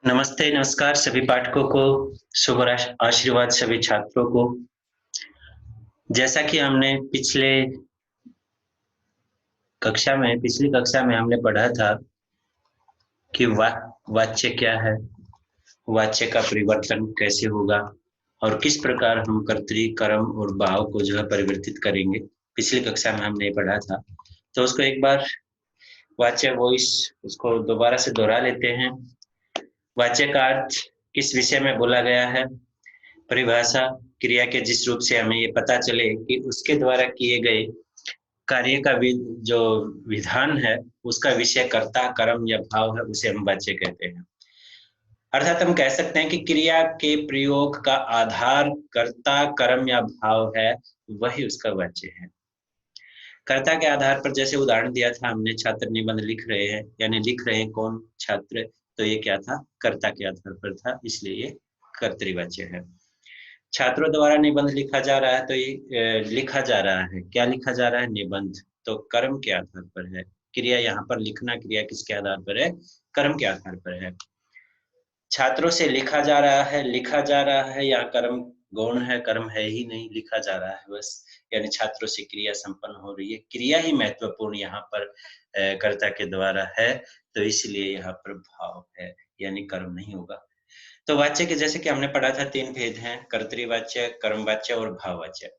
नमस्ते, नमस्कार सभी पाठकों को, शुभ आशीर्वाद सभी छात्रों को। जैसा कि हमने पिछली कक्षा में हमने पढ़ा था कि वाच्य क्या है, वाच्य का परिवर्तन कैसे होगा और किस प्रकार हम कर्तरी, कर्म और भाव को जो है परिवर्तित करेंगे। पिछली कक्षा में हमने ये पढ़ा था, तो उसको एक बार वाच्य वॉइस उसको दोबारा से दोहरा लेते हैं। वाच्य का अर्थ किस विषय में बोला गया है, परिभाषा, क्रिया के जिस रूप से हमें ये पता चले कि उसके द्वारा किए गए कार्य का जो विधान है, उसका विषय कर्ता, कर्म या भाव है, उसे हम वाच्य कहते हैं। अर्थात हम कह सकते हैं कि क्रिया के प्रयोग का आधार कर्ता, कर्म या भाव है, वही उसका वाच्य है। कर्ता के आधार पर जैसे उदाहरण दिया था हमने, छात्र निबंध लिख रहे हैं, यानी लिख रहे हैं कौन? छात्र। तो ये क्या था? कर्ता के आधार पर था, इसलिए ये कर्तृवाच्य है। छात्रों द्वारा निबंध लिखा जा रहा है, तो ये लिखा जा रहा है, क्या लिखा जा रहा है? निबंध। तो कर्म के आधार पर है। क्रिया यहाँ पर लिखना, क्रिया किसके आधार पर है? कर्म के आधार पर है। छात्रों से लिखा जा रहा है, या कर्म गौण है, कर्म है ही नहीं, लिखा जा रहा है बस। यानी छात्रों से क्रिया संपन्न हो रही है, क्रिया ही महत्वपूर्ण यहाँ पर कर्ता के द्वारा है, तो इसलिए यहाँ पर भाव है, यानी कर्म नहीं होगा। तो वाच्य के जैसे कि हमने पढ़ा था, तीन भेद हैं: कर्तृवाच्य, कर्मवाच्य और भाववाच्य।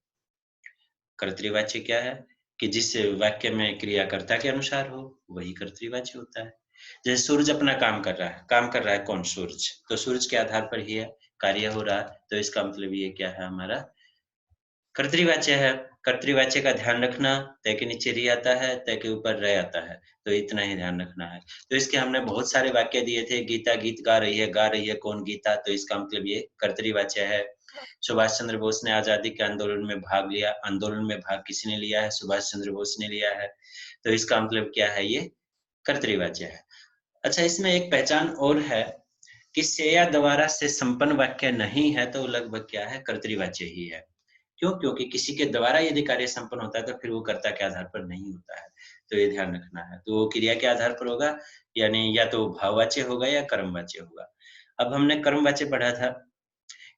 कर्तृवाच्य क्या है? कि जिस वाक्य में क्रिया कर्ता के अनुसार हो, वही कर्तृवाच्य होता है। जैसे सूरज अपना काम कर रहा है कौन? सूरज। तो सूरज के आधार पर ही है, कार्य हो रहा है, तो इसका मतलब ये क्या है? हमारा कर्तृवाच्य है। कर्तृवाच्य का ध्यान रखना, तय के नीचे री आता है, तय के ऊपर रे आता है, तो इतना ही ध्यान रखना है। तो इसके हमने बहुत सारे वाक्य दिए थे। गीता गीत गा रही है कौन? गीता। तो इसका मतलब ये कर्तृवाच्य है। सुभाष चंद्र बोस ने आजादी के आंदोलन में भाग लिया। आंदोलन में भाग किसने लिया है? सुभाष चंद्र बोस ने लिया है, तो इसका मतलब क्या है? ये कर्तृवाच्य है। अच्छा, इसमें एक पहचान और है कि से या द्वारा से संपन्न वाक्य नहीं है, तो लगभग क्या है? कर्तृवाच्य ही है। क्यों? क्योंकि किसी के द्वारा यदि कार्य संपन्न होता है, तो फिर वो कर्ता के आधार पर नहीं होता है, तो ये ध्यान रखना है। तो वो क्रिया के आधार पर होगा, यानी या तो भाववाच्य होगा या कर्मवाच्य होगा। अब हमने कर्मवाच्य पढ़ा था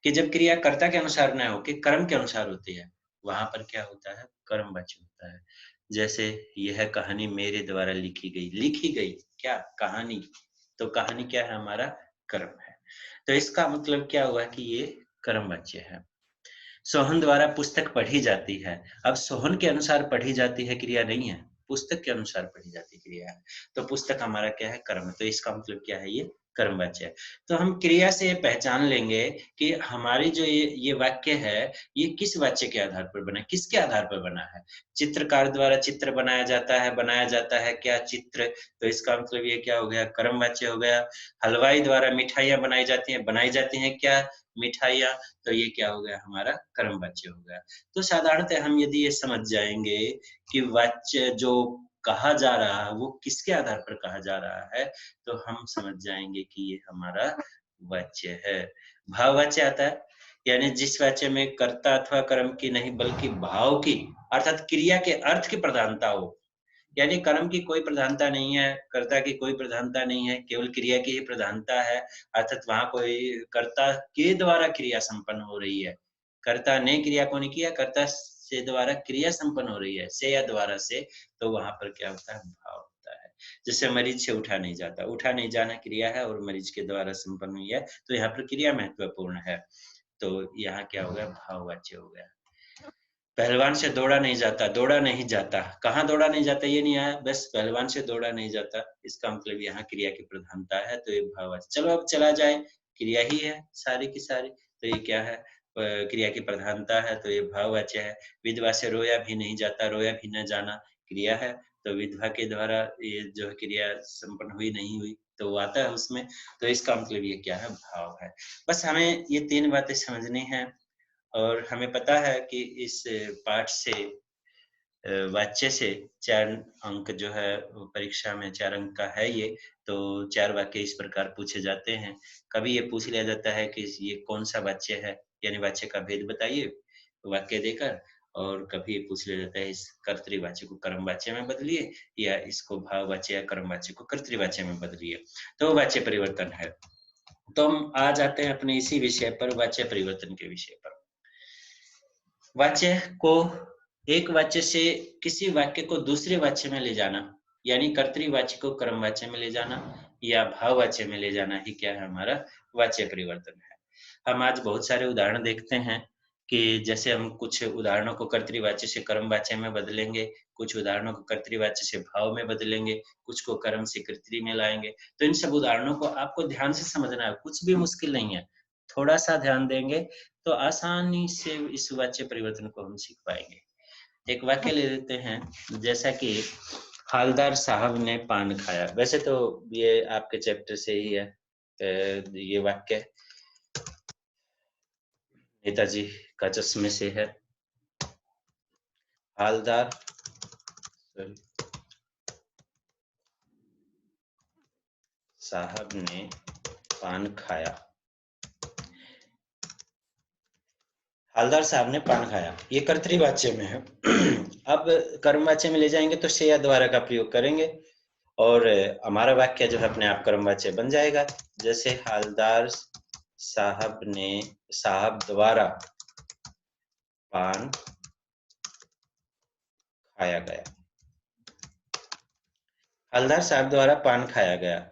कि जब क्रिया कर्ता के अनुसार न हो के कर्म के अनुसार होती है, वहां पर क्या होता है? कर्मवाच्य होता है। जैसे यह कहानी मेरे द्वारा लिखी गई क्या? कहानी। तो कहानी क्या है? हमारा कर्म है। तो इसका मतलब क्या हुआ कि ये कर्मवाच्य है। सोहन द्वारा पुस्तक पढ़ी जाती है। अब सोहन के अनुसार पढ़ी जाती है, क्रिया नहीं है, पुस्तक के अनुसार पढ़ी जाती क्रिया है। तो पुस्तक हमारा क्या है? कर्म। तो इसका मतलब क्या है? ये कर्मवाच्य है। तो हम क्रिया से पहचान लेंगे कि हमारी जो ये वाक्य है, ये किस वाच्य के आधार पर बना है, किसके आधार पर बना है? चित्रकार द्वारा चित्र बनाया जाता है क्या? चित्र। तो इसका मतलब ये क्या हो गया? कर्मवाच्य हो गया। हलवाई द्वारा मिठाइयाँ बनाई जाती हैं क्या? मिठाइयाँ। तो ये क्या हो गया? हमारा कर्मवाच्य हो गया। तो साधारणतः हम यदि ये समझ जाएँगे कि वाच्य जो कहा जा रहा है, वो किसके आधार पर कहा जा रहा है, तो हम समझ जाएँगे कि ये हमारा वाच्य है। भाववाच्य आता है, यानी जिस वाच्य में कर्ता अथवा कर्म की नहीं बल्कि भाव की, अर्थात क्रिया के अर्थ की प्रधानता हो। यानी कर्म की कोई प्रधानता नहीं है, कर्ता की कोई प्रधानता नहीं है, केवल क्रिया की ही प्रधानता है। अर्थात वहाँ कोई कर्ता के द्वारा क्रिया संपन्न हो रही है। कर्ता ने क्रिया को नहीं किया, कर्ता से द्वारा क्रिया संपन्न हो रही है, से या द्वारा से, तो वहाँ पर क्या होता है? भाव होता है। जैसे मरीज से उठा नहीं जाता, उठा नहीं जाना क्रिया है और मरीज के द्वारा संपन्न हुई है, तो यहाँ पर क्रिया महत्वपूर्ण है। तो यहाँ क्या हो गया? भाववाच्य हो गया। पहलवान से दौड़ा नहीं जाता। कहाँ दौड़ा नहीं जाता? ये नहीं आया, बस पहलवान से दौड़ा नहीं जाता। इसका मतलब यहाँ क्रिया की प्रधानता है, तो ये भाववाच्य। चलो अब चला जाए, क्रिया ही है सारी की सारी, तो ये क्या है? क्रिया की प्रधानता है, तो ये भाववाच्य है। विधवा से रोया भी नहीं जाता, रोया भी न जाना क्रिया है, तो विधवा के द्वारा ये जो है क्रिया संपन्न हुई नहीं हुई, तो वो आता है उसमें, तो इसका मतलब ये क्या है? भाव है। बस हमें ये 3 बातें समझनी है, और हमें पता है कि इस पाठ से वाच्य से 4 अंक जो है वो परीक्षा में 4 अंक का है ये, तो 4 वाक्य इस प्रकार पूछे जाते हैं। कभी ये पूछ लिया जाता है कि ये कौन-सा वाच्य है, यानी वाच्य का भेद बताइए वाक्य देकर, और कभी ये पूछ लिया जाता है इस कर्तृवाच्य को कर्मवाच्य में बदलिए, या इसको भाववाच्य या कर्मवाच्य को कर्तृवाच्य में बदलिए। तो वाच्य परिवर्तन है। तो हम आ जाते हैं अपने इसी विषय पर, वाच्य परिवर्तन के विषय पर। वाच्य को एक वाच्य से किसी वाक्य को दूसरे वाच्य में ले जाना, यानी कर्तृवाच्य को कर्मवाच्य में ले जाना या भाववाच्य में ले जाना ही क्या है, हमारा वाच्य परिवर्तन है। हम आज बहुत सारे उदाहरण देखते हैं कि जैसे हम कुछ उदाहरणों को कर्तृवाच्य से कर्मवाच्य में बदलेंगे, कुछ उदाहरणों को कर्तृवाच्य से भाव में बदलेंगे, कुछ को कर्म से कर्तृ में लाएंगे। तो इन सब उदाहरणों को आपको ध्यान से समझना है, कुछ भी मुश्किल नहीं है। थोड़ा सा ध्यान देंगे तो आसानी से इस वाच्य परिवर्तन को हम सीख पाएंगे। एक वाक्य ले लेते हैं, जैसा कि हालदार साहब ने पान खाया। वैसे तो ये आपके चैप्टर से ही है ये वाक्य, नेताजी का चश्मे से है। हालदार साहब ने पान खाया। हालदार साहब ने पान खाया, ये कर्तृवाच्य में है। अब कर्मवाच्य में ले जाएंगे तो से या द्वारा का प्रयोग करेंगे और हमारा वाक्य जो है अपने आप कर्मवाच्य बन जाएगा। जैसे हालदार साहब द्वारा पान खाया गया। हालदार साहब द्वारा पान खाया गया,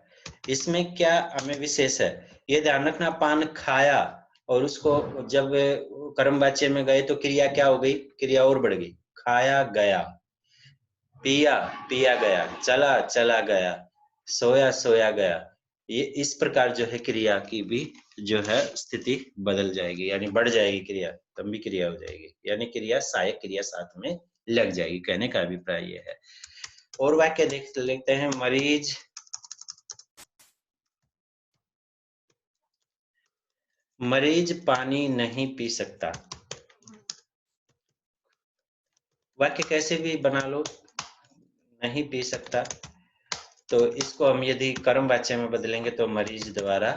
इसमें क्या हमें विशेष है, ये ध्यान रखना। पान खाया और उसको जब कर्मवाच्य में गए तो क्रिया क्या हो गई, क्रिया और बढ़ गई, खाया गया। पिया पिया गया, चला गया, सोया गया। ये इस प्रकार जो है क्रिया की भी जो है स्थिति बदल जाएगी, यानी बढ़ जाएगी क्रिया, लंबी क्रिया हो जाएगी, यानी क्रिया सहायक क्रिया साथ में लग जाएगी। कहने का अभिप्राय ये है। और वाक्य देख लेते हैं, मरीज पानी नहीं पी सकता। वाक्य कैसे भी बना लो, नहीं पी सकता, तो इसको हम यदि कर्म वाच्य में बदलेंगे तो मरीज द्वारा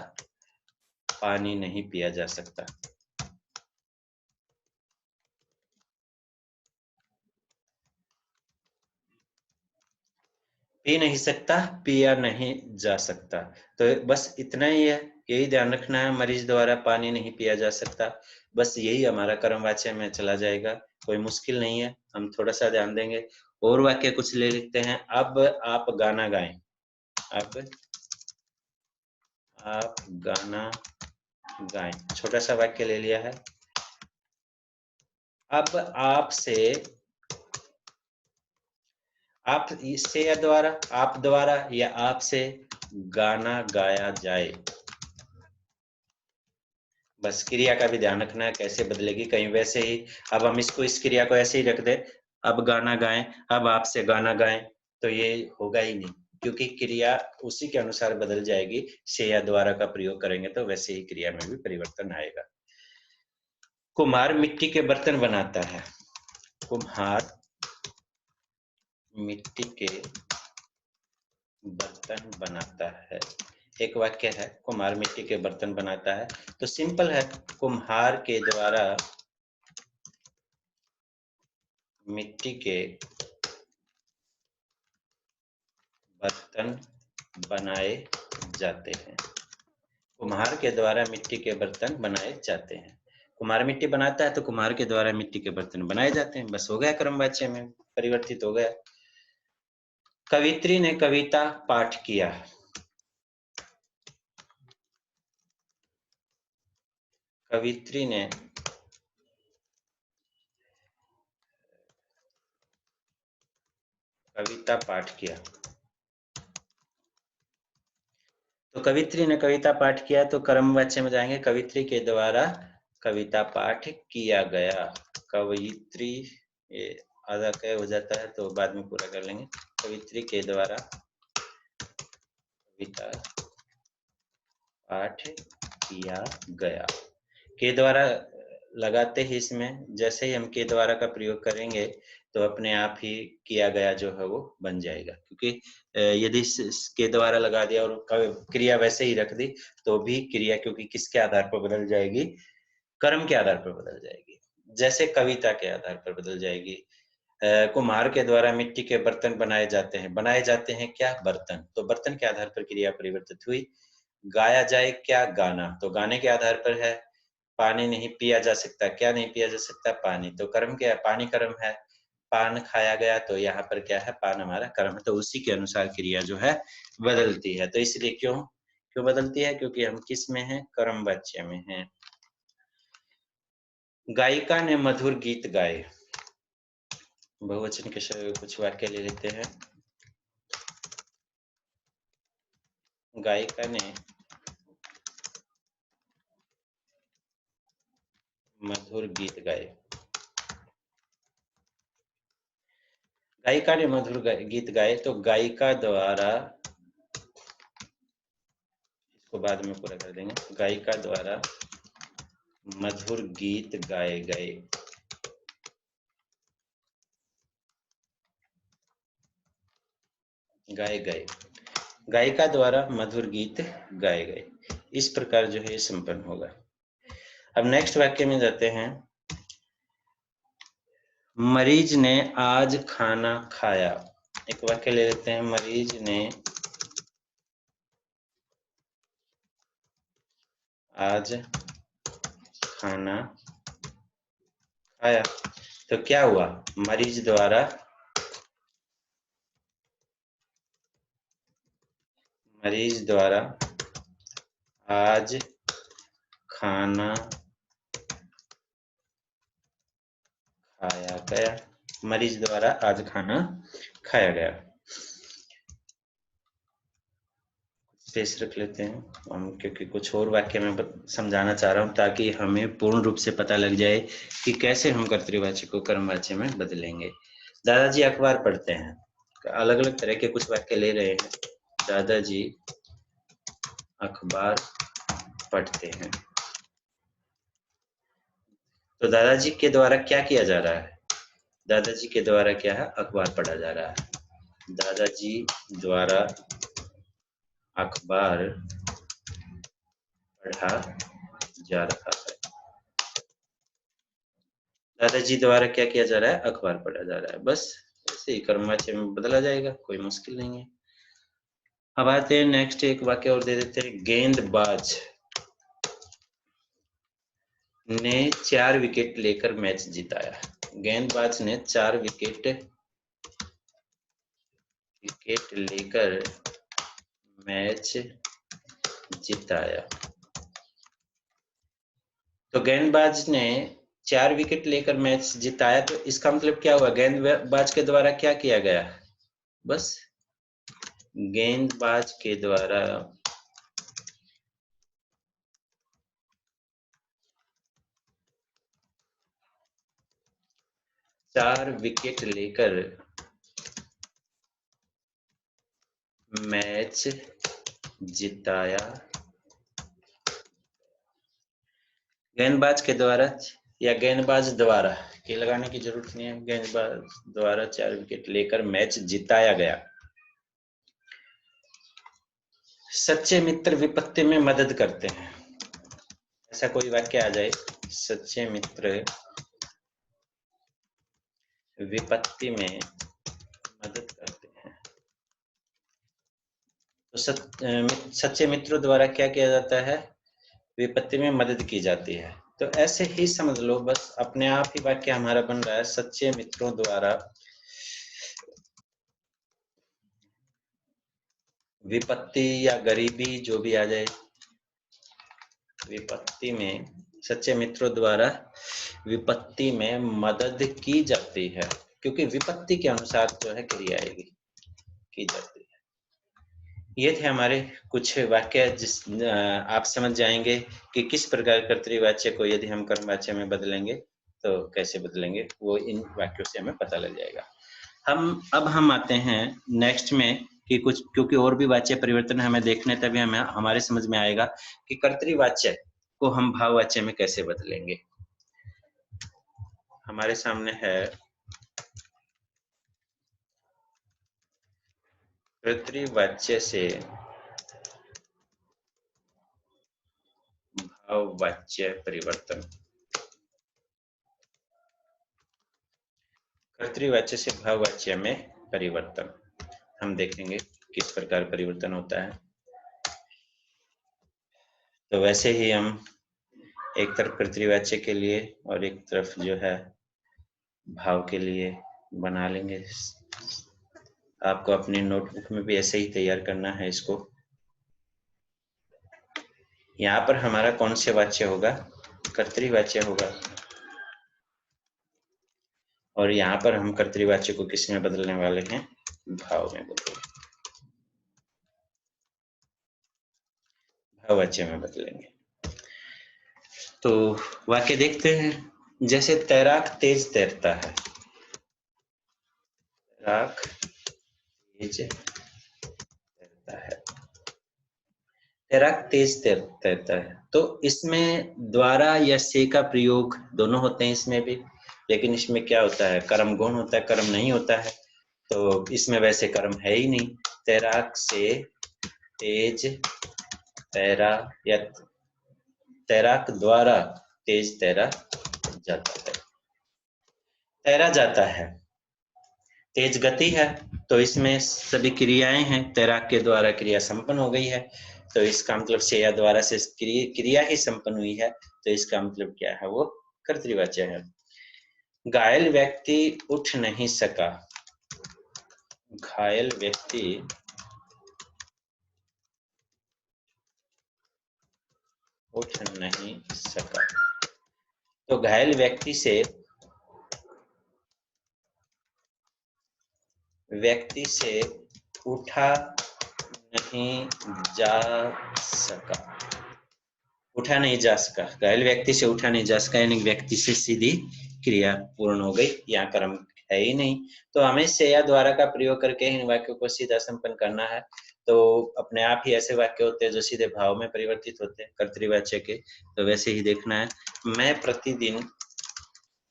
पानी नहीं पिया जा सकता। पी नहीं सकता, पिया नहीं जा सकता। तो बस इतना ही है, यही ध्यान रखना है, मरीज द्वारा पानी नहीं पिया जा सकता। बस यही हमारा कर्मवाच्य में चला जाएगा, कोई मुश्किल नहीं है, हम थोड़ा सा ध्यान देंगे। और वाक्य कुछ ले लिखते हैं। अब आप गाना गाएं। अब आप गाना गाएं, छोटा सा वाक्य ले लिया है। अब आपसे, आप इससे या द्वारा, आप द्वारा या आपसे गाना गाया जाए। बस क्रिया का भी ध्यान रखना है, कैसे बदलेगी, कहीं वैसे ही अब हम इसको, इस क्रिया को ऐसे ही रख दे, अब गाना गाएं, अब आपसे गाना गाएं, तो ये होगा ही नहीं, क्योंकि क्रिया उसी के अनुसार बदल जाएगी। से या द्वारा का प्रयोग करेंगे तो वैसे ही क्रिया में भी परिवर्तन आएगा। कुम्हार मिट्टी के बर्तन बनाता है। कुम्हार मिट्टी के बर्तन बनाता है। एक वाक्य है, कुम्हार मिट्टी के बर्तन बनाता है, तो सिंपल है, कुम्हार के द्वारा मिट्टी के बर्तन बनाए जाते हैं। कुम्हार के द्वारा मिट्टी के बर्तन बनाए जाते हैं। कुम्हार मिट्टी बनाता है तो कुम्हार के द्वारा मिट्टी के बर्तन बनाए जाते हैं। बस हो गया, क्रमवाच्य में परिवर्तित हो गया। कवित्री ने कविता पाठ किया। कवित्री ने कविता पाठ किया, तो कवित्री ने कविता पाठ किया, तो कर्मवाच्य में जाएंगे, कवित्री के द्वारा कविता पाठ किया गया। कवित्री, ये आधा क हो जाता है तो बाद में पूरा कर लेंगे। कवित्री के द्वारा कविता पाठ किया गया। के द्वारा लगाते ही इसमें, जैसे ही हम के द्वारा का प्रयोग करेंगे तो अपने आप ही किया गया जो है वो बन जाएगा, क्योंकि यदि के द्वारा लगा दिया और क्रिया वैसे ही रख दी तो भी क्रिया, क्योंकि किसके आधार पर बदल जाएगी, कर्म के आधार पर बदल जाएगी। जैसे कविता के आधार पर बदल जाएगी। कुम्हार के द्वारा मिट्टी के बर्तन बनाए जाते हैं। बनाए जाते हैं क्या, बर्तन, तो बर्तन के आधार पर क्रिया परिवर्तित हुई। गाया जाए क्या? गाना। तो गाने के आधार पर है। पानी नहीं पिया जा सकता, क्या नहीं पिया जा सकता? पानी। तो कर्म क्या है? पानी कर्म है। पान खाया गया, तो यहाँ पर क्या है? पान हमारा कर्म है। तो उसी के अनुसार क्रिया जो है बदलती है। तो इसलिए क्यों क्यों बदलती है? क्योंकि हम किस में हैं? कर्म वाच्य में हैं। गायिका ने मधुर गीत गाए। बहुवचन के कुछ वाक्य ले लेते हैं। गायिका ने मधुर गीत गाए। गायिका ने मधुर गीत गाए, तो गायिका द्वारा, इसको बाद में पूरा कर देंगे। गायिका द्वारा मधुर गीत गाए गए। गाए गए, गायिका द्वारा मधुर गीत गाए गए। इस प्रकार जो है ये संपन्न होगा। अब नेक्स्ट वाक्य में जाते हैं। मरीज ने आज खाना खाया। एक वाक्य ले लेते हैं। मरीज ने आज खाना खाया। तो क्या हुआ? मरीज द्वारा आज खाना खाया गया। मरीज द्वारा आज खाना खाया गया। स्पेस रख लेते हैं हम, क्योंकि कुछ और वाक्य में समझाना चाह रहा हूँ, ताकि हमें पूर्ण रूप से पता लग जाए कि कैसे हम कर्तृवाच्य को कर्मवाच्य में बदलेंगे। दादाजी अखबार पढ़ते हैं। अलग अलग तरह के कुछ वाक्य ले रहे हैं। दादाजी अखबार पढ़ते हैं। तो दादाजी के द्वारा क्या किया जा रहा है? दादाजी के द्वारा क्या है? अखबार पढ़ा जा रहा है। दादाजी द्वारा अखबार पढ़ा जा रहा है। दादाजी द्वारा क्या किया जा रहा है? अखबार पढ़ा जा रहा है। बस ऐसे ही कर्मवाच्य में बदला जाएगा, कोई मुश्किल नहीं है। अब आते हैं नेक्स्ट, एक वाक्य और दे देते हैं। गेंदबाज ने 4 विकेट लेकर मैच जिताया। गेंदबाज ने 4 विकेट लेकर मैच जिताया। तो गेंदबाज ने 4 विकेट लेकर मैच जिताया, तो इसका मतलब क्या हुआ? गेंदबाज के द्वारा क्या किया गया? बस गेंदबाज के द्वारा 4 विकेट लेकर मैच जिताया। गेंदबाज के द्वारा या गेंदबाज द्वारा के लगाने की जरूरत नहीं है। गेंदबाज द्वारा 4 विकेट लेकर मैच जिताया गया। सच्चे मित्र विपत्ति में मदद करते हैं। ऐसा कोई वाक्य आ जाए, सच्चे मित्र विपत्ति में मदद करते हैं। तो सच्चे मित्रों द्वारा क्या किया जाता है? विपत्ति में मदद की जाती है। तो ऐसे ही समझ लो, बस अपने आप ही वाक्य हमारा बन रहा है। सच्चे मित्रों द्वारा विपत्ति या गरीबी जो भी आ जाए, विपत्ति में, सच्चे मित्रों द्वारा विपत्ति में मदद की जाती है। क्योंकि विपत्ति के अनुसार जो है क्रिया आएगी, की जाती है। ये थे हमारे कुछ वाक्य, आप समझ जाएंगे कि किस प्रकार कर्तृवाच्य को यदि हम कर्मवाच्य में बदलेंगे तो कैसे बदलेंगे, वो इन वाक्यों से हमें पता लग जाएगा। हम आते हैं नेक्स्ट में कि कुछ, क्योंकि और भी वाच्य परिवर्तन हमें देखने, तभी हमें हमारे समझ में आएगा कि कर्तृवाच्य को हम भाववाच्य में कैसे बदलेंगे। हमारे सामने है कर्तृवाच्य से भाववाच्य परिवर्तन। कर्तृवाच्य से भाववाच्य में परिवर्तन हम देखेंगे किस प्रकार परिवर्तन होता है। तो वैसे ही हम एक तरफ कर्तृवाच्य के लिए और एक तरफ जो है भाव के लिए बना लेंगे। आपको अपनी नोटबुक में भी ऐसे ही तैयार करना है इसको। यहाँ पर हमारा कौन से वाच्य होगा? कर्तृवाच्य होगा। और यहाँ पर हम कर्तृवाच्य को किस में बदलने वाले हैं? भाव में बदलेंगे, भाववाच्य में बदलेंगे। तो वाक्य देखते हैं। जैसे तैराक तेज तैरता है, तैराक तेज तैरता है, तैराक तेज तैरता है। तो इसमें द्वारा या से का प्रयोग दोनों होते हैं इसमें भी, लेकिन इसमें क्या होता है? कर्म गुण होता है, कर्म नहीं होता है। तो इसमें वैसे कर्म है ही नहीं। तैराक से तेज तैरा या तैराक द्वारा तेज तैरा जाता है। तैरा जाता है, तेज गति है, तो इसमें सभी क्रियाएं हैं, तैराक के द्वारा क्रिया संपन्न हो गई है। तो इसका मतलब से या द्वारा से क्रिया ही संपन्न हुई है, तो इसका मतलब क्या है? वो कर्तृवाच्य है। घायल व्यक्ति उठ नहीं सका, घायल व्यक्ति उठ नहीं सका। तो घायल व्यक्ति से उठा नहीं जा सका, उठा नहीं जा सका। घायल व्यक्ति से उठा नहीं जा सका, यानी व्यक्ति से सीधी क्रिया पूर्ण हो गई, यहाँ कर्म है ही नहीं। तो हमें से या द्वारा का प्रयोग करके इन वाक्यों को सीधा संपन्न करना है। तो अपने आप ही ऐसे वाक्य होते हैं जो सीधे भाव में परिवर्तित होते हैं कर्तृवाच्य के। तो वैसे ही देखना है। मैं प्रतिदिन,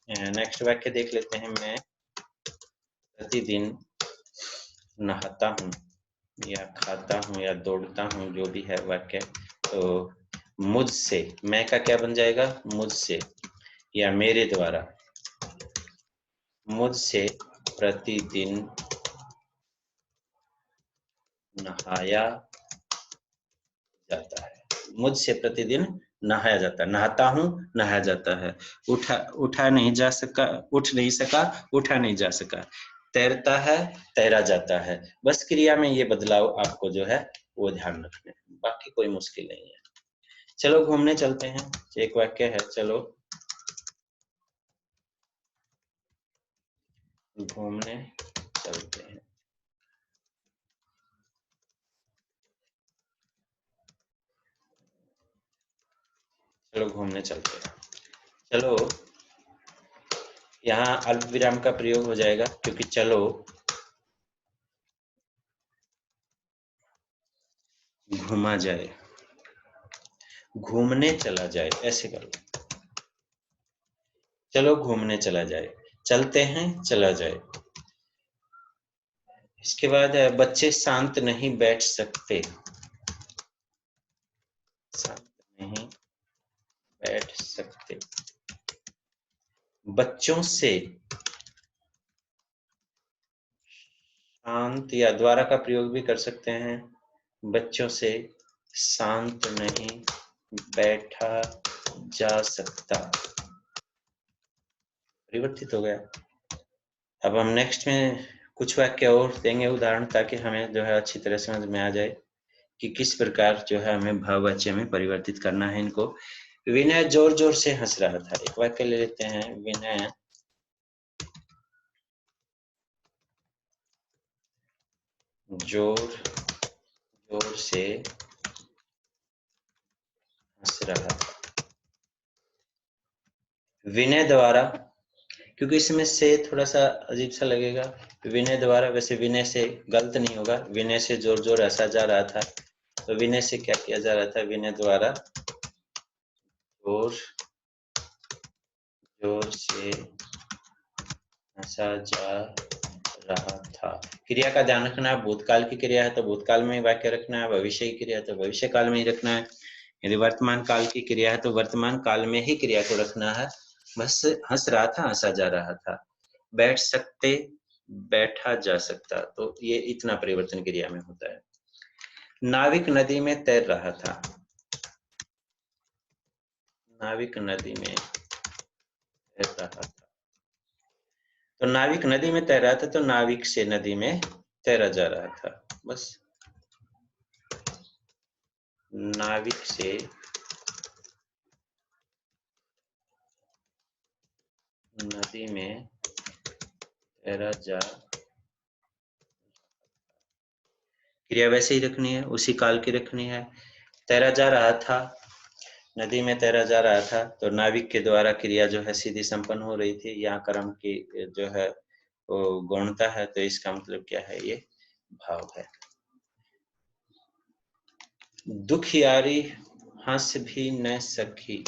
नेक्स्ट वाक्य देख लेते हैं। मैं प्रतिदिन नहाता हूँ या खाता हूँ या दौड़ता हूँ, जो भी है वाक्य। तो मुझसे, मैं का क्या बन जाएगा? मुझसे या मेरे द्वारा, मुझसे प्रतिदिन नहाया जाता है, मुझसे प्रतिदिन नहाया जाता है। नहाता हूँ, नहाया जाता है। उठा नहीं जा सका, उठ नहीं सका, उठा नहीं जा सका। तैरता है, तैरा जाता है। बस क्रिया में ये बदलाव आपको जो है वो ध्यान रखना है, बाकी कोई मुश्किल नहीं है। चलो घूमने चलते हैं। एक वाक्य है, चलो घूमने चलते हैं। चलो घूमने चलते हैं। चलो, यहाँ अल्प विराम का प्रयोग हो जाएगा, क्योंकि चलो घूमा जाए, घूमने चला जाए, ऐसे करो। चलो घूमने चला जाए, चलते हैं, चला जाए। इसके बाद बच्चे शांत नहीं बैठ सकते, शांत नहीं बैठ सकते। बच्चों से शांत या द्वारा का प्रयोग भी कर सकते हैं। बच्चों से शांत नहीं बैठा जा सकता, परिवर्तित हो गया। अब हम नेक्स्ट में कुछ वाक्य और देंगे उदाहरण, ताकि हमें जो है अच्छी तरह समझ में आ जाए कि किस प्रकार जो है हमें भाववाच्य में परिवर्तित करना है इनको। विनय जोर जोर से हंस रहा था। एक वाक्य ले लेते हैं। विनय जोर जोर से हंस रहा था। विनय द्वारा, क्योंकि इसमें से थोड़ा सा अजीब सा लगेगा। विनय द्वारा, वैसे विनय से गलत नहीं होगा। विनय से जोर जोर हंसा जा रहा था, तो विनय से क्या किया जा रहा था? विनय द्वारा जोर जोर से हंसा जा रहा था। क्रिया का ध्यान रखना है। भूतकाल की क्रिया है तो भूतकाल में ही वाक्य रखना है, भविष्य की क्रिया है तो भविष्य काल में ही रखना है। यदि वर्तमान काल की क्रिया है तो वर्तमान काल में ही क्रिया को रखना है। बस हंस रहा था, हंसा जा रहा था। बैठ सकते, बैठा जा सकता। तो ये इतना परिवर्तन क्रिया में होता है। नाविक नदी में तैर रहा था, नाविक नदी में तैर रहा था। तो नाविक नदी में तैर रहा था, तो नाविक से नदी में तैरा जा रहा था, बस। नाविक से नदी में तैरा जा, क्रिया वैसे ही रखनी है, उसी काल की रखनी है। तैरा जा रहा था, नदी में तैरा जा रहा था, तो नाविक के द्वारा क्रिया जो है सीधी संपन्न हो रही थी। यहाँ कर्म की जो है वो गौणता है, तो इसका मतलब क्या है, ये भाव है। दुखियारी हंस भी न सकी,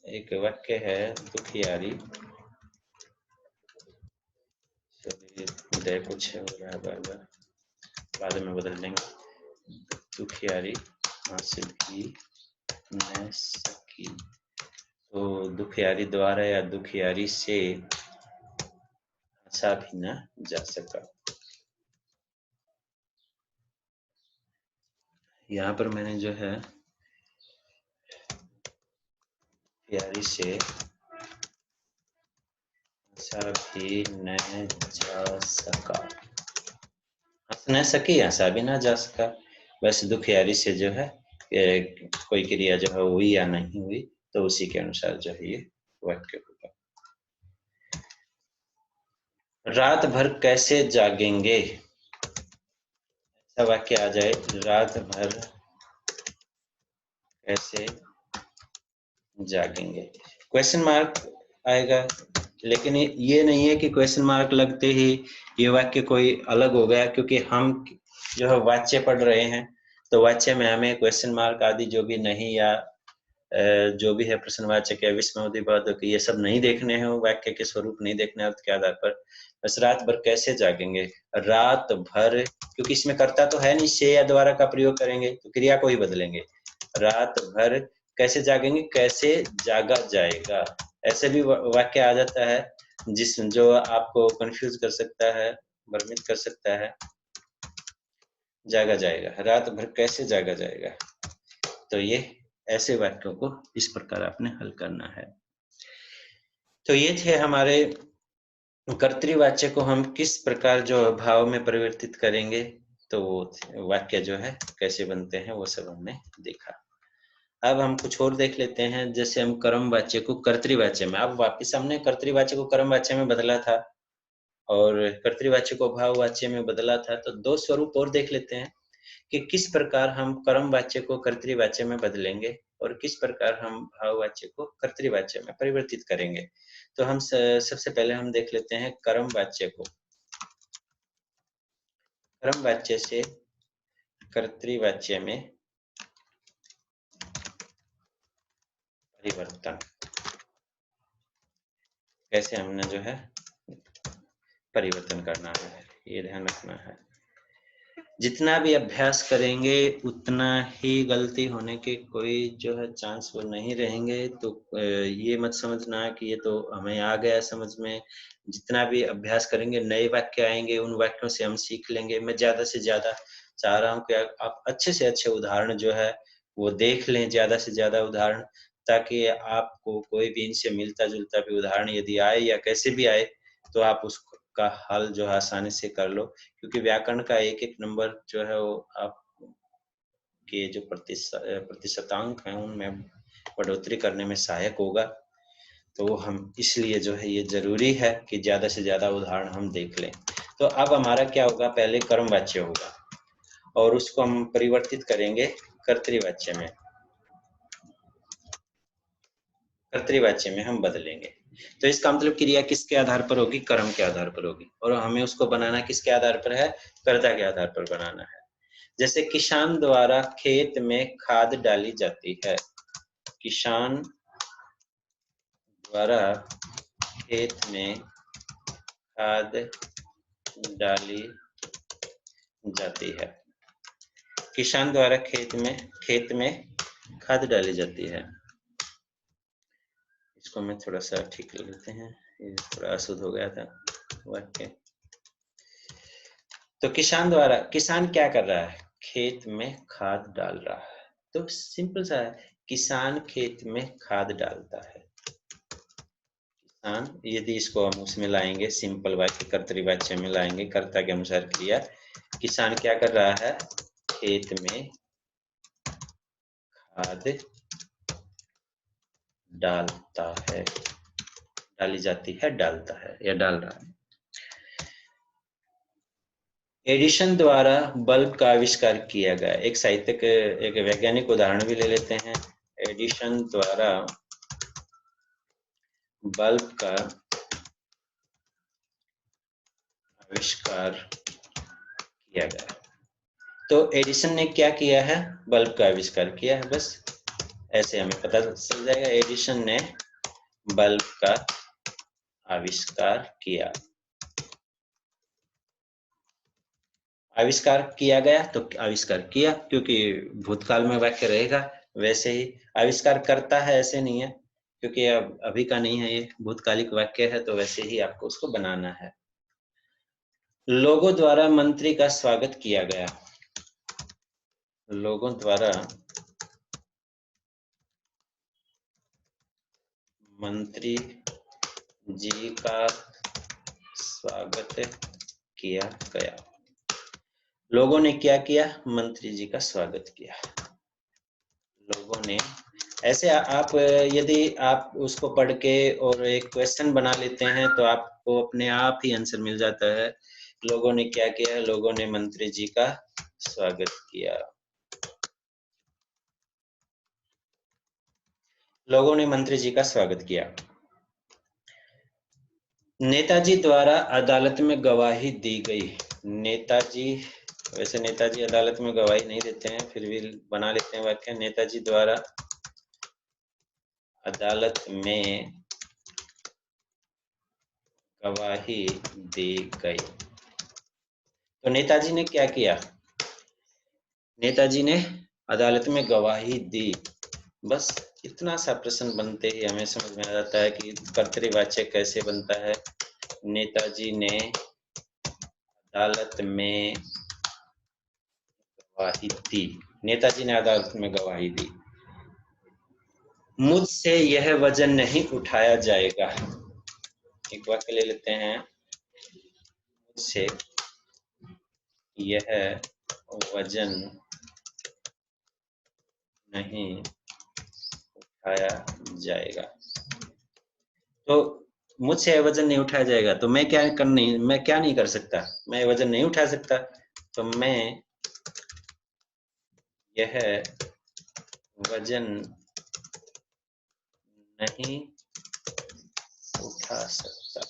एक वाक्य है, दुखियारी, उदय कुछ हो रहा है बार बार, बाद में बदल देंगे। दुखियारी हंस भी न सकी, तो दुखियारी द्वारा या दुखियारी से हंसा भी न जा सका। यहाँ पर मैंने जो है दुखियारी से हंसा भी न जा सका, हंस न सकी, हंसा भी न जा सका, बस दुखियारी से जो है कोई क्रिया जो है हुई या नहीं हुई, तो उसी के अनुसार जो है ये वाक्य होगा। रात भर कैसे जागेंगे, ऐसा वाक्य आ जाए, रात भर कैसे जागेंगे, क्वेश्चन मार्क आएगा। लेकिन ये नहीं है कि क्वेश्चन मार्क लगते ही ये वाक्य कोई अलग हो गया, क्योंकि हम जो है वाच्य पढ़ रहे हैं, तो वाच्य में हमें क्वेश्चन मार्क आदि जो भी नहीं, या जो भी है प्रश्नवाचक या विस्मयोदिबोधक, ये सब नहीं देखने हैं, वाक्य के स्वरूप नहीं देखने हैं, के आधार पर बस रात भर कैसे जागेंगे, रात भर, क्योंकि इसमें कर्ता तो है नहीं, से या द्वारा का प्रयोग करेंगे तो क्रिया को ही बदलेंगे। रात भर कैसे जागेंगे, कैसे जागा जाएगा, ऐसे भी वाक्य आ जाता है जिस जो आपको कंफ्यूज कर सकता है, भ्रमित कर सकता है। जागा जाएगा, रात भर कैसे जागा जाएगा, तो ये ऐसे वाक्यों को इस प्रकार आपने हल करना है। तो ये थे हमारे कर्तृवाच्य को हम किस प्रकार जो भाव में परिवर्तित करेंगे, तो वाक्य जो है कैसे बनते हैं वो सब हमने देखा। अब हम कुछ और देख लेते हैं, जैसे हम कर्म वाच्य को कर्तृवाच्य में, अब वापिस हमने कर्तृवाच्य को कर्म वाच्य में बदला था और कर्तृवाच्य को भाव वाच्य में बदला था, तो दो स्वरूप और देख लेते हैं कि किस प्रकार हम कर्म वाच्य को कर्तृवाच्य में बदलेंगे और किस प्रकार हम भाववाच्य को कर्तृवाच्य में परिवर्तित करेंगे। तो हम सबसे पहले हम देख लेते हैं कर्म वाच्य को। कर्म वाच्य से कर्तृवाच्य में परिवर्तन कैसे हमने जो है परिवर्तन करना है, ये ध्यान रखना है। जितना भी अभ्यास करेंगे उतना ही गलती होने के कोई जो है चांस वो नहीं रहेंगे। तो ये मत समझना कि ये तो हमें आ गया समझ में, जितना भी अभ्यास करेंगे नए वाक्य आएंगे, उन वाक्यों से हम सीख लेंगे। मैं ज्यादा से ज्यादा चाह रहा हूँ कि आप अच्छे से अच्छे उदाहरण जो है वो देख लें, ज्यादा से ज्यादा उदाहरण, ताकि आपको कोई भी इनसे मिलता जुलता भी उदाहरण यदि आए या कैसे भी आए तो आप उसका हल जो है आसानी से कर लो। क्योंकि व्याकरण का एक एक नंबर जो है वो आप के जो प्रतिशतांक है उनमें बढ़ोतरी करने में सहायक होगा। तो हम इसलिए जो है ये जरूरी है कि ज्यादा से ज्यादा उदाहरण हम देख लें। तो अब हमारा क्या होगा, पहले कर्मवाच्य होगा और उसको हम परिवर्तित करेंगे कर्तृवाच्य में, कर्तृवाच्य में हम बदलेंगे। तो इसका मतलब क्रिया किसके आधार पर होगी, कर्म के आधार पर होगी, और हमें उसको बनाना किसके आधार पर है, कर्ता के आधार पर बनाना है। जैसे किसान द्वारा खेत में खाद डाली जाती है, किसान द्वारा खेत में खाद डाली जाती है, किसान द्वारा खेत में खाद डाली जाती है। इसको मैं थोड़ा सा ठीक कर लेते हैं, ये थोड़ा अशुद्ध हो गया था वाक्य। तो किसान द्वारा, किसान क्या कर रहा है, खेत में खाद डाल रहा है। तो सिंपल सा है, किसान खेत में खाद डालता है। किसान, यदि इसको हम उसमें लाएंगे, सिंपल वाक्य कर्तरी वाच्य में लाएंगे, कर्ता के अनुसार क्रिया, किसान क्या कर रहा है, खेत में खाद डालता है, डाली जाती है, डालता है या डाल रहा है। एडिशन द्वारा बल्ब का आविष्कार किया गया। एक साहित्यिक, एक वैज्ञानिक उदाहरण भी ले लेते हैं। एडिशन द्वारा बल्ब का आविष्कार किया गया। तो एडिसन ने क्या किया है, बल्ब का आविष्कार किया है, बस ऐसे हमें पता चल जाएगा, एडिसन ने बल्ब का आविष्कार किया। आविष्कार किया गया तो आविष्कार किया, क्योंकि भूतकाल में वाक्य रहेगा। वैसे ही आविष्कार करता है, ऐसे नहीं है, क्योंकि अब अभी का नहीं है, ये भूतकालिक वाक्य है, तो वैसे ही आपको उसको बनाना है। लोगों द्वारा मंत्री का स्वागत किया गया। लोगों द्वारा मंत्री जी का स्वागत किया गया। लोगों ने क्या किया, मंत्री जी का स्वागत किया। लोगों ने, ऐसे आप यदि आप उसको पढ़ के और एक क्वेश्चन बना लेते हैं तो आपको अपने आप ही आंसर मिल जाता है। लोगों ने क्या किया, लोगों ने मंत्री जी का स्वागत किया। लोगों ने मंत्री जी का स्वागत किया। नेताजी द्वारा अदालत में गवाही दी गई। नेताजी, वैसे नेताजी अदालत में गवाही नहीं देते हैं, फिर भी बना लेते हैं वाक्य, नेताजी द्वारा अदालत में गवाही दी गई। तो नेताजी ने क्या किया, नेताजी ने अदालत में गवाही दी। बस इतना सा प्रश्न बनते ही हमें समझ में आ जाता है कि कर्तृवाच्य कैसे बनता है। नेताजी ने अदालत में गवाही दी। नेताजी ने अदालत में गवाही दी। मुझसे यह वजन नहीं उठाया जाएगा। एक वाक्य ले लेते हैं, मुझसे यह वजन नहीं उठाया जाएगा। तो मुझसे यह वजन नहीं उठाया जाएगा, तो मैं क्या नहीं कर सकता, मैं वजन नहीं उठा सकता, तो मैं यह वजन नहीं उठा सकता।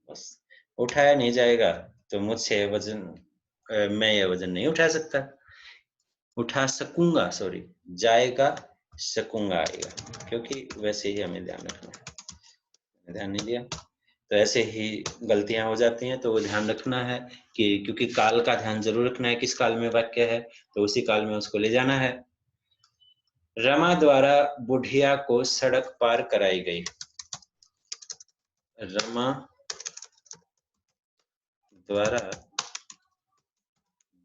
बस, उठाया नहीं जाएगा तो मुझसे वजन, मैं यह वजन नहीं उठा सकता। उठा सकूंगा, सॉरी, जाएगा, सकूंगा आएगा, क्योंकि वैसे ही हमें ध्यान रखना है, ध्यान नहीं दिया तो ऐसे ही गलतियां हो जाती हैं। तो वो ध्यान रखना है कि क्योंकि काल का ध्यान जरूर रखना है, किस काल में वाक्य है तो उसी काल में उसको ले जाना है। रमा द्वारा बुढ़िया को सड़क पार कराई गई। रमा द्वारा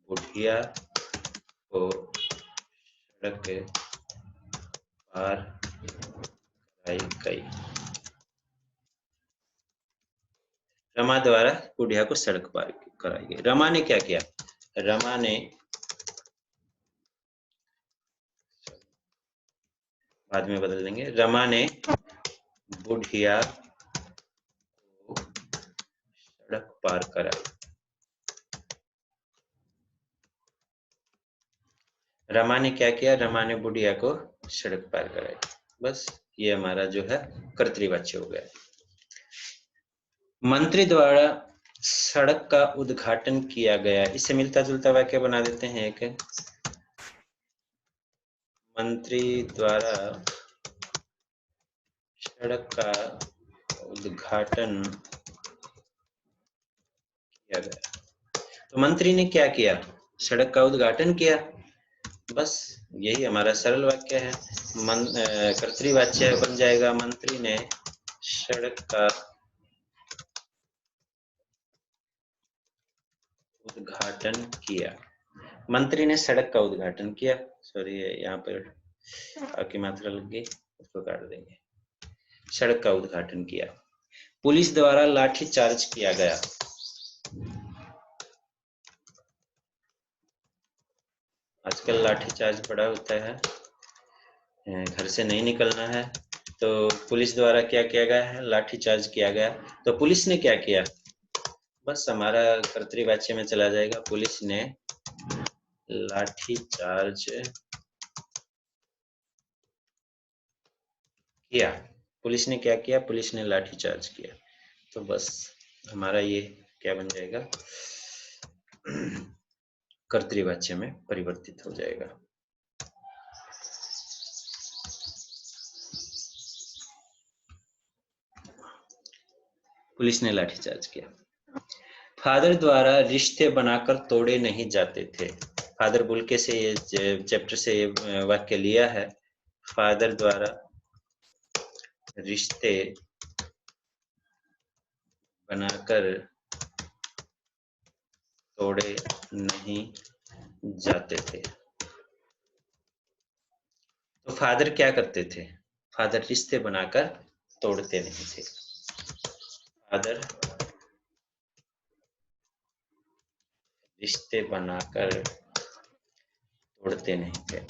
बुढ़िया को सड़क पार कराई गई। रमा द्वारा बुढ़िया को सड़क पार कराई गई। रमा ने क्या किया, रमा ने, बाद में बदल देंगे, रमा ने बुढ़िया को सड़क पार कराई। रमा ने क्या किया, रमा ने बुढ़िया को सड़क पार कराई। बस ये हमारा जो है कर्तृवाच्य हो गया। मंत्री द्वारा सड़क का उद्घाटन किया गया, इससे मिलता जुलता वाक्य बना देते हैं एक, मंत्री द्वारा सड़क का उद्घाटन किया गया। तो मंत्री ने क्या किया, सड़क का उद्घाटन किया। बस यही हमारा सरल वाक्य है। कर्तृवाच्य बन जाएगा, मंत्री ने सड़क का उद्घाटन किया। मंत्री ने सड़क का उद्घाटन किया। सॉरी, यहाँ पर आपकी मात्रा लग गई, उसको काट देंगे। सड़क का उद्घाटन किया। पुलिस द्वारा लाठीचार्ज किया गया। आजकल लाठीचार्ज बड़ा होता है, घर से नहीं निकलना है तो पुलिस द्वारा क्या किया गया है, लाठीचार्ज किया गया। तो पुलिस ने क्या किया, बस हमारा कर्तरीवाच्य में चला जाएगा। पुलिस ने लाठीचार्ज किया। पुलिस ने क्या किया, पुलिस ने लाठीचार्ज किया। तो बस हमारा ये क्या बन जाएगा, कर्तरीवाच्य में परिवर्तित हो जाएगा। पुलिस ने लाठीचार्ज किया। फादर द्वारा रिश्ते बनाकर तोड़े नहीं जाते थे। फादर बुल्के से ये चैप्टर से ये वाक्य लिया है। फादर द्वारा रिश्ते बनाकर तोड़े नहीं जाते थे। तो फादर क्या करते थे, फादर रिश्ते बनाकर तोड़ते नहीं थे। फादर रिश्ते बनाकर तोड़ते नहीं थे।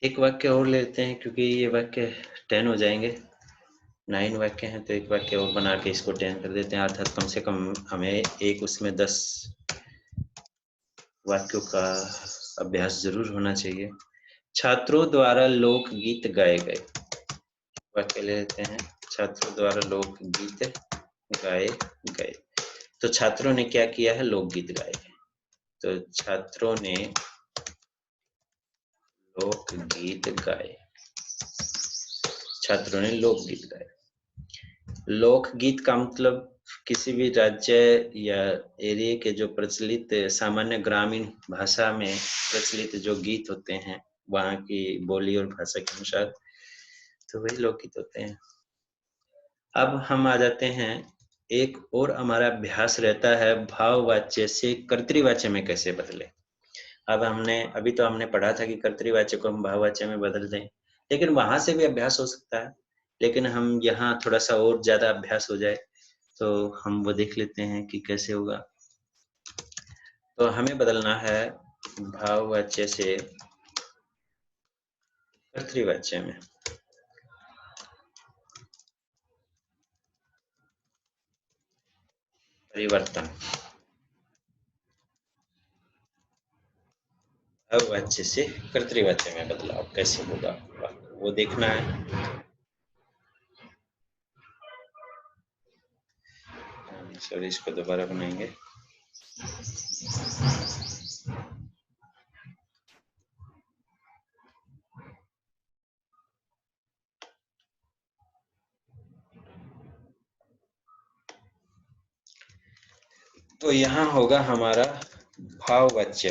एक वाक्य और लेते हैं क्योंकि ये वाक्य 10 हो जाएंगे। 9 वाक्य हैं तो एक वाक्य और बना के इसको 10 कर देते हैं, अर्थात कम से कम हमें एक उसमें 10 वाक्यों का अभ्यास जरूर होना चाहिए। छात्रों द्वारा लोकगीत गाए गए। वाक्य ले लेते हैं, छात्रों द्वारा लोकगीत गाए गए। तो छात्रों ने क्या किया है, लोकगीत गाए हैं। तो छात्रों ने लोकगीत गाए। छात्रों ने लोकगीत गाए। लोकगीत का मतलब किसी भी राज्य या एरिया के जो प्रचलित सामान्य ग्रामीण भाषा में प्रचलित जो गीत होते हैं वहाँ की बोली और भाषा के अनुसार, तो वही लोकगीत होते हैं। अब हम आ जाते हैं, एक और हमारा अभ्यास रहता है भाववाच्य से कर्तृवाच्य में कैसे बदले। अब अभी तो हमने पढ़ा था कि कर्तृवाच्य को हम भाववाच्य में बदल दें, लेकिन वहां से भी अभ्यास हो सकता है। लेकिन हम यहाँ थोड़ा सा और ज्यादा अभ्यास हो जाए तो हम वो देख लेते हैं कि कैसे होगा। तो हमें बदलना है भाववाच्य से कर्तृवाच्य में। परिवर्तन भाववाच्य से कर्तृवाच्य में बदलाव कैसे होगा वो देखना है। सॉरी, इसको दोबारा बनाएंगे। तो यहाँ होगा हमारा भाववाच्य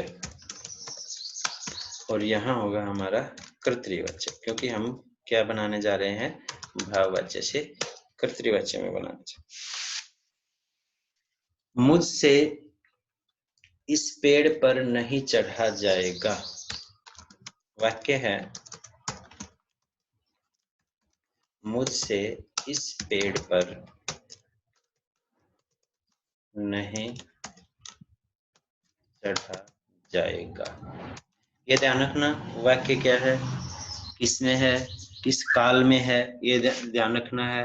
और यहाँ होगा हमारा कर्तृवाच्य, क्योंकि हम क्या बनाने जा रहे हैं, भाववाच्य से कर्तृवाच्य में बनाना चाहिए। मुझसे इस पेड़ पर नहीं चढ़ा जाएगा। वाक्य है, मुझसे इस पेड़ पर नहीं चढ़ा जाएगा। ये ध्यान रखना, वाक्य क्या है, किसमें है, किस काल में है, ये ध्यान रखना है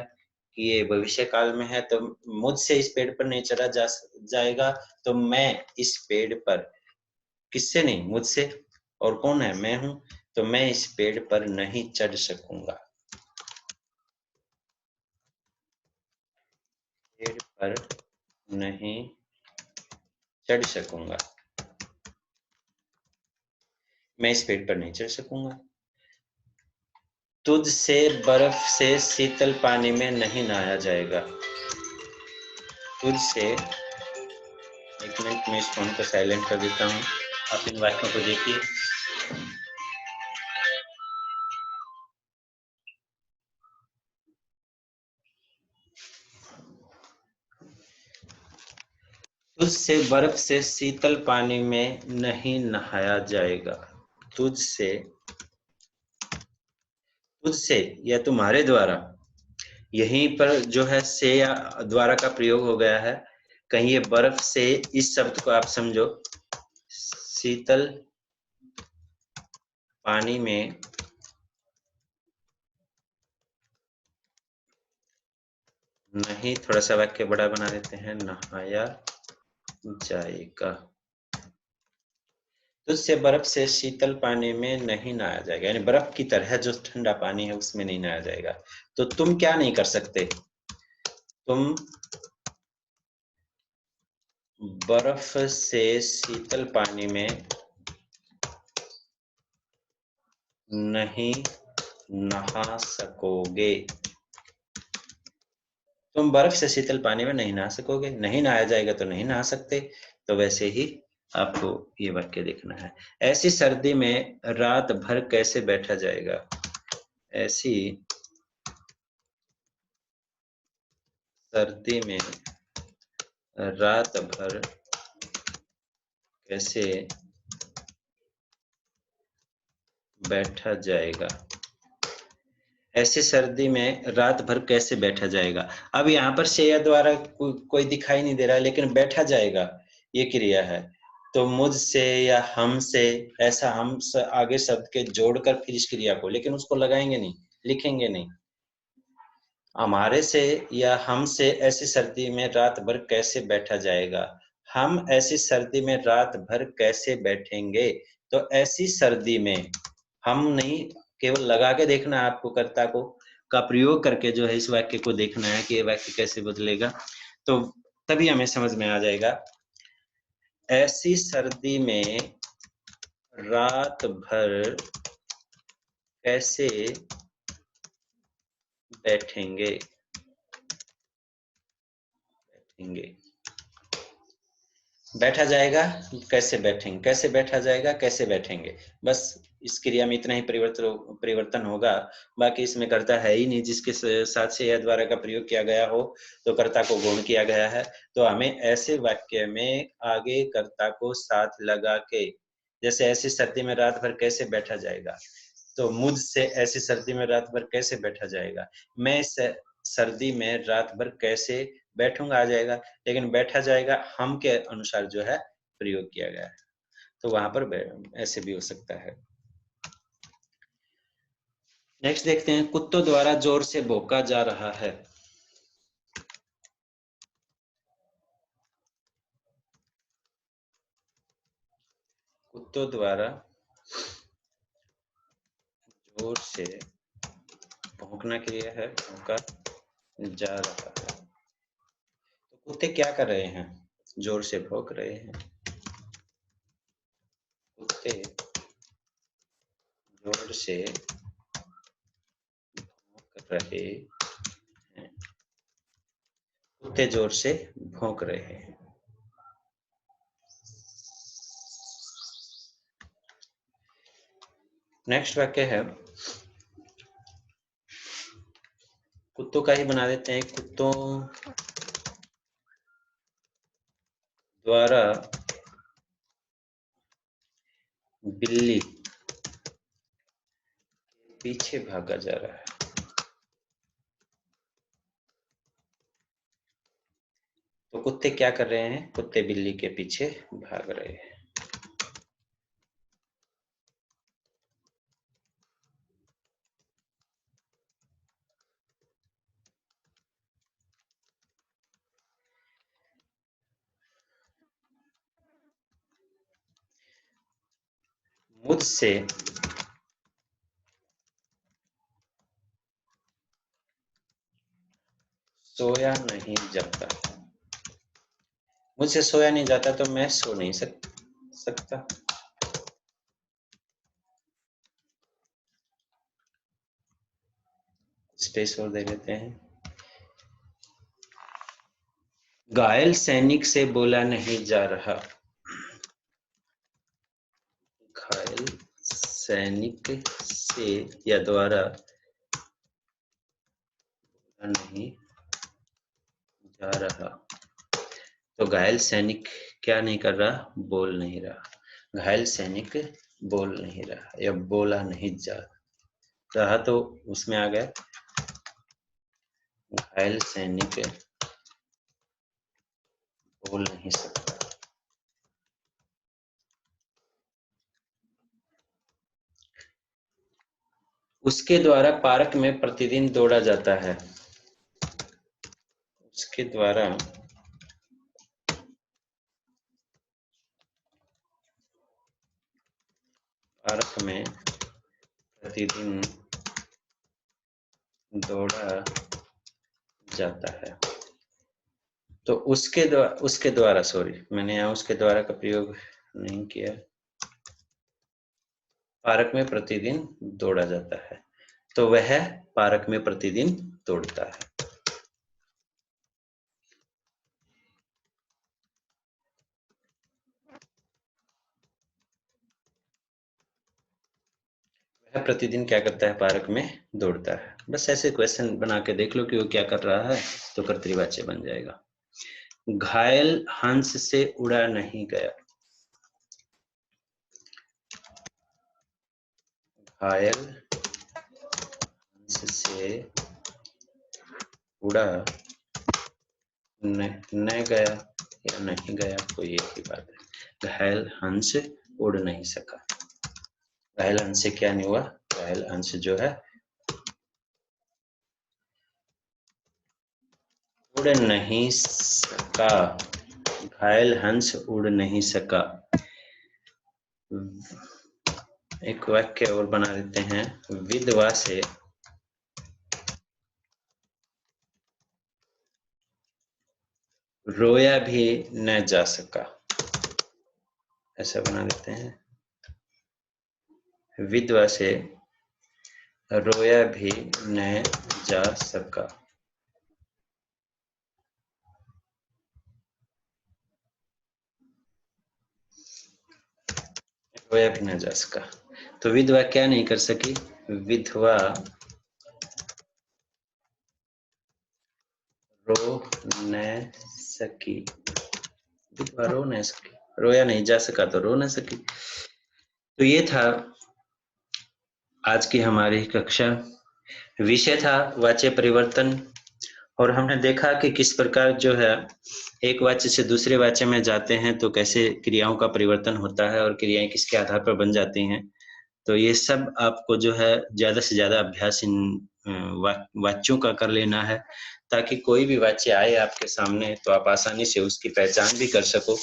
कि ये भविष्य काल में है। तो मुझसे इस पेड़ पर नहीं चढ़ा जाएगा, तो मैं इस पेड़ पर, किससे नहीं, मुझसे, और कौन है, मैं हूं, तो मैं इस पेड़ पर नहीं चढ़ सकूंगा। पेड़ पर नहीं चढ़ सकूंगा, मैं इस पेड़ पर नहीं चढ़ सकूंगा। तुझ से बर्फ से शीतल पानी में नहीं नहाया जाएगा। तुझ से, एक मिनट में इस फोन को साइलेंट कर देता हूँ, आप इन वाक्यों को देखिए। तुझसे बर्फ से शीतल पानी में नहीं नहाया जाएगा। तुझसे तुझसे या तुम्हारे द्वारा, यहीं पर जो है से या द्वारा का प्रयोग हो गया है। कहीं ये बर्फ से, इस शब्द को आप समझो, शीतल पानी में नहीं, थोड़ा सा वाक्य बड़ा बना देते हैं, नहाया जाएगा। तुझसे बर्फ से शीतल पानी में नहीं नहाया जाएगा, यानी बर्फ की तरह जो ठंडा पानी है उसमें नहीं नहाया जाएगा। तो तुम क्या नहीं कर सकते? तुम बर्फ से शीतल पानी में नहीं नहा सकोगे। तुम बर्फ से शीतल पानी में नहीं नहा सकोगे, नहीं नहाया जाएगा तो नहीं नहा सकते। तो वैसे ही आपको ये वाक्य देखना है। ऐसी सर्दी में रात भर कैसे बैठा जाएगा? ऐसी सर्दी में रात भर कैसे बैठा जाएगा? ऐसी सर्दी में रात भर कैसे बैठा जाएगा? अब यहाँ पर से या द्वारा कोई दिखाई नहीं दे रहा है, लेकिन बैठा जाएगा ये क्रिया है। तो मुझसे या हमसे, ऐसा हम आगे शब्द के जोड़कर फिर इस क्रिया को, लेकिन उसको लगाएंगे नहीं, लिखेंगे नहीं। हमारे से या हमसे ऐसी सर्दी में रात भर कैसे बैठा जाएगा? हम ऐसी सर्दी में रात भर कैसे बैठेंगे? तो ऐसी सर्दी में हम नहीं, केवल लगा के देखना है आपको, कर्ता को का प्रयोग करके जो है इस वाक्य को देखना है कि ये वाक्य कैसे बदलेगा। तो तभी हमें समझ में आ जाएगा। ऐसी सर्दी में रात भर कैसे बैठेंगे बैठेंगे बैठा जाएगा, कैसे बैठेंगे, कैसे बैठा जाएगा, कैसे बैठेंगे। बस इस क्रिया में इतना ही परिवर्तन होगा। बाकी इसमें कर्ता है ही नहीं, जिसके साथ से या द्वारा का प्रयोग किया गया हो तो कर्ता को गौण किया गया है। तो हमें ऐसे वाक्य में आगे कर्ता को साथ लगा के, जैसे ऐसी सर्दी में रात भर कैसे बैठा जाएगा, तो मुझसे ऐसी सर्दी में रात भर कैसे बैठा जाएगा, मैं इस सर्दी में रात भर कैसे बैठूंगा आ जाएगा, लेकिन बैठा जाएगा हम के अनुसार जो है प्रयोग किया गया है। तो वहां पर ऐसे भी हो सकता है। नेक्स्ट देखते हैं, कुत्तों द्वारा जोर से भौंका जा रहा है। कुत्तों द्वारा जोर से भौंकना क्रिया है, भौंका जा रहा है। तो कुत्ते क्या कर रहे हैं? जोर से भौंक रहे हैं। कुत्ते जोर से भौंक रहे हैं। कुत्ते जोर से भौंक रहे हैं। नेक्स्ट वाक्य है, कुत्तों का ही बना देते हैं। कुत्तों द्वारा बिल्ली पीछे भागा जा रहा है। तो कुत्ते क्या कर रहे हैं? कुत्ते बिल्ली के पीछे भाग रहे हैं। मुझसे सोया नहीं जाता। मुझसे सोया नहीं जाता तो मैं सो नहीं सकता। स्पेस और दे देते हैं। घायल सैनिक से बोला नहीं जा रहा। घायल सैनिक से या द्वारा बोला नहीं जा रहा। तो घायल सैनिक क्या नहीं कर रहा? बोल नहीं रहा। घायल सैनिक बोल नहीं रहा या बोला नहीं जा रहा, तो उसमें आ गया घायल सैनिक बोल नहीं सकता। उसके द्वारा पार्क में प्रतिदिन दौड़ा जाता है। उसके द्वारा पार्क में प्रतिदिन दौड़ा जाता है। तो उसके द्वारा सॉरी, मैंने यहाँ उसके द्वारा का प्रयोग नहीं किया। पार्क में प्रतिदिन दौड़ा जाता है, तो वह पार्क में प्रतिदिन दौड़ता है। वह प्रतिदिन क्या करता है? पार्क में दौड़ता है। बस ऐसे क्वेश्चन बना के देख लो कि वो क्या कर रहा है, तो कर्तृवाच्य बन जाएगा। घायल हंस से उड़ा नहीं गया। घायल हंस से उड़ा न गया या नहीं गया, कोई एक ही बात है। घायल हंस उड़ नहीं सका। घायल हंस से क्या नहीं हुआ? घायल हंस जो है उड़ नहीं सका। घायल हंस उड़ नहीं सका। एक वाक्य और बना देते हैं। विधवा से रोया भी न जा सका। ऐसा बना देते हैं। विधवा से रोया भी न जा सका। रोया भी न जा सका। तो विधवा क्या नहीं कर सकी? विधवा रो न सकी। विधवा रो न सकी। रोया नहीं जा सका तो रो न सकी। तो ये था आज की हमारी कक्षा। विषय था वाच्य परिवर्तन, और हमने देखा कि किस प्रकार जो है एक वाच्य से दूसरे वाच्य में जाते हैं तो कैसे क्रियाओं का परिवर्तन होता है और क्रियाएं किसके आधार पर बन जाती हैं। तो ये सब आपको जो है ज्यादा से ज्यादा अभ्यास इन वाच्यों का कर लेना है, ताकि कोई भी वाच्य आए आपके सामने तो आप आसानी से उसकी पहचान भी कर सको।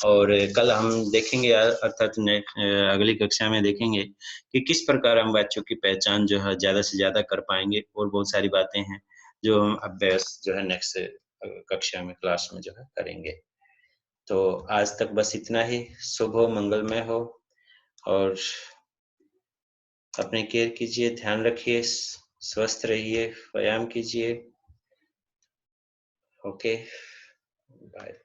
और कल हम देखेंगे, अर्थात अगली कक्षा में देखेंगे कि किस प्रकार हम वाच्यों की पहचान जो है ज्यादा से ज्यादा कर पाएंगे, और बहुत सारी बातें हैं जो हम अभ्यास जो है नेक्स्ट कक्षा में क्लास में जो है करेंगे। तो आज तक बस इतना ही। शुभ हो, मंगलमय हो, और अपने केयर कीजिए, ध्यान रखिए, स्वस्थ रहिए, व्यायाम कीजिए। Okay, bye.